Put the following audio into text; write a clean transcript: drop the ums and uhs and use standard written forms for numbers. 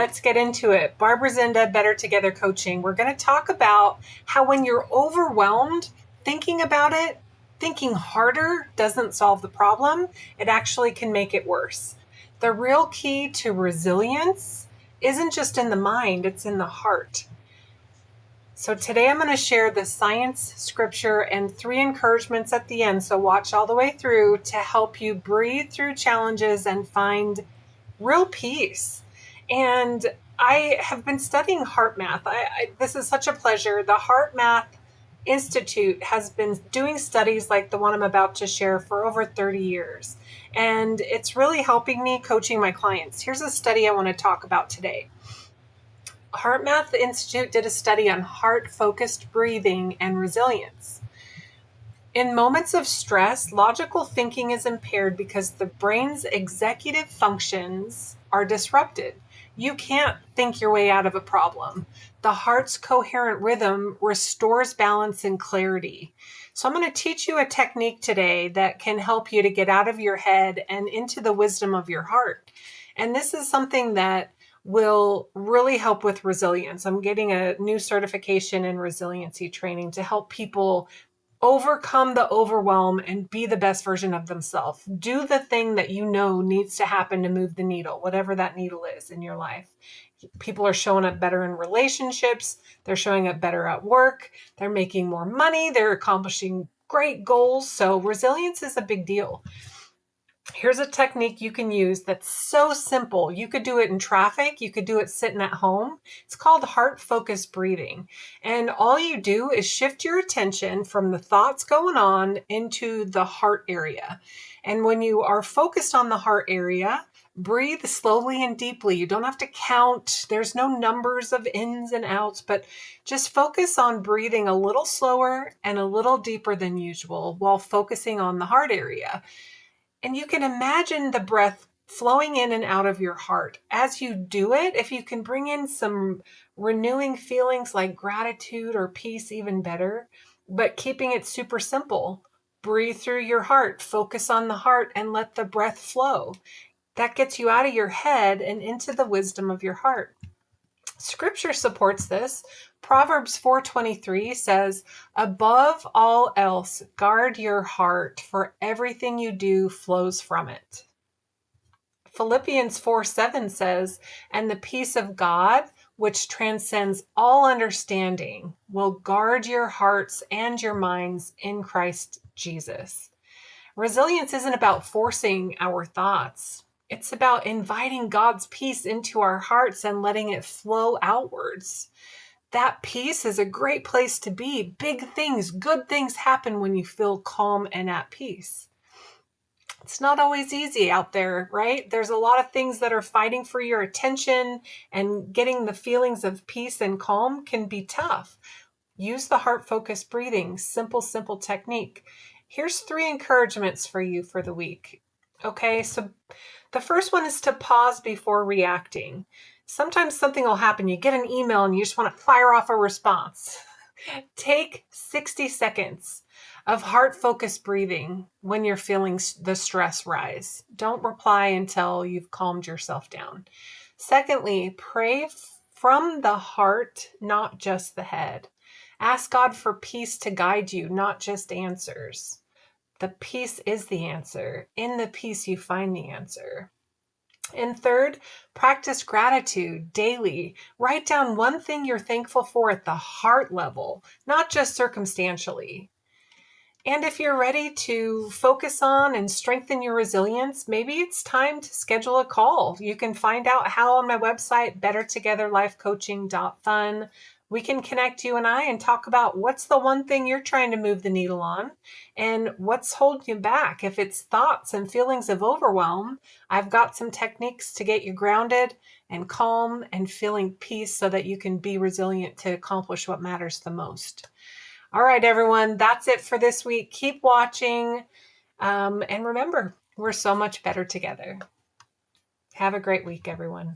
let's get into it. Barbara Zinda, Better Together Coaching. We're going to talk about how when you're overwhelmed, thinking about it, thinking harder doesn't solve the problem. It actually can make it worse. The real key to resilience isn't just in the mind, it's in the heart. So today I'm going to share the science, scripture, and 3 encouragements at the end. So watch all the way through to help you breathe through challenges and find real peace. And I have been studying HeartMath. This is such a pleasure. The HeartMath Institute has been doing studies like the one I'm about to share for over 30 years. And it's really helping me coaching my clients. Here's a study I want to talk about today. HeartMath Institute did a study on heart-focused breathing and resilience. In moments of stress, logical thinking is impaired because the brain's executive functions are disrupted. You can't think your way out of a problem. The heart's coherent rhythm restores balance and clarity. So I'm going to teach you a technique today that can help you to get out of your head and into the wisdom of your heart. And this is something that will really help with resilience. I'm getting a new certification in resiliency training to help people overcome the overwhelm and be the best version of themselves. Do the thing that you know needs to happen to move the needle, whatever that needle is in your life. People are showing up better in relationships. They're showing up better at work. They're making more money. They're accomplishing great goals. So resilience is a big deal. Here's a technique you can use that's so simple. You could do it in traffic. You could do it sitting at home. It's called heart-focused breathing. And all you do is shift your attention from the thoughts going on into the heart area. And when you are focused on the heart area, breathe slowly and deeply. You don't have to count. There's no numbers of ins and outs, but just focus on breathing a little slower and a little deeper than usual while focusing on the heart area. And you can imagine the breath flowing in and out of your heart. As you do it, if you can bring in some renewing feelings like gratitude or peace, even better, but keeping it super simple. Breathe through your heart, focus on the heart, and let the breath flow. That gets you out of your head and into the wisdom of your heart. Scripture supports this. Proverbs 4:23 says, "Above all else, guard your heart, for everything you do flows from it." Philippians 4:7 says, "And the peace of God, which transcends all understanding, will guard your hearts and your minds in Christ Jesus." Resilience isn't about forcing our thoughts. It's about inviting God's peace into our hearts and letting it flow outwards. That peace is a great place to be. Big things, good things happen when you feel calm and at peace. It's not always easy out there, right? There's a lot of things that are fighting for your attention, and getting the feelings of peace and calm can be tough. Use the heart-focused breathing, simple technique. Here's 3 encouragements for you for the week. Okay, so the first one is to pause before reacting. Sometimes something will happen. You get an email and you just want to fire off a response. Take 60 seconds of heart-focused breathing when you're feeling the stress rise. Don't reply until you've calmed yourself down. Secondly, pray from the heart, not just the head. Ask God for peace to guide you, not just answers. The peace is the answer. In the peace, you find the answer. And third, practice gratitude daily. Write down one thing you're thankful for at the heart level, not just circumstantially. And if you're ready to focus on and strengthen your resilience, maybe it's time to schedule a call. You can find out how on my website, BetterTogetherLifeCoaching.fun. We can connect, you and I, and talk about what's the one thing you're trying to move the needle on and what's holding you back. If it's thoughts and feelings of overwhelm, I've got some techniques to get you grounded and calm and feeling peace so that you can be resilient to accomplish what matters the most. All right, everyone, that's it for this week. Keep watching. And remember, we're so much better together. Have a great week, everyone.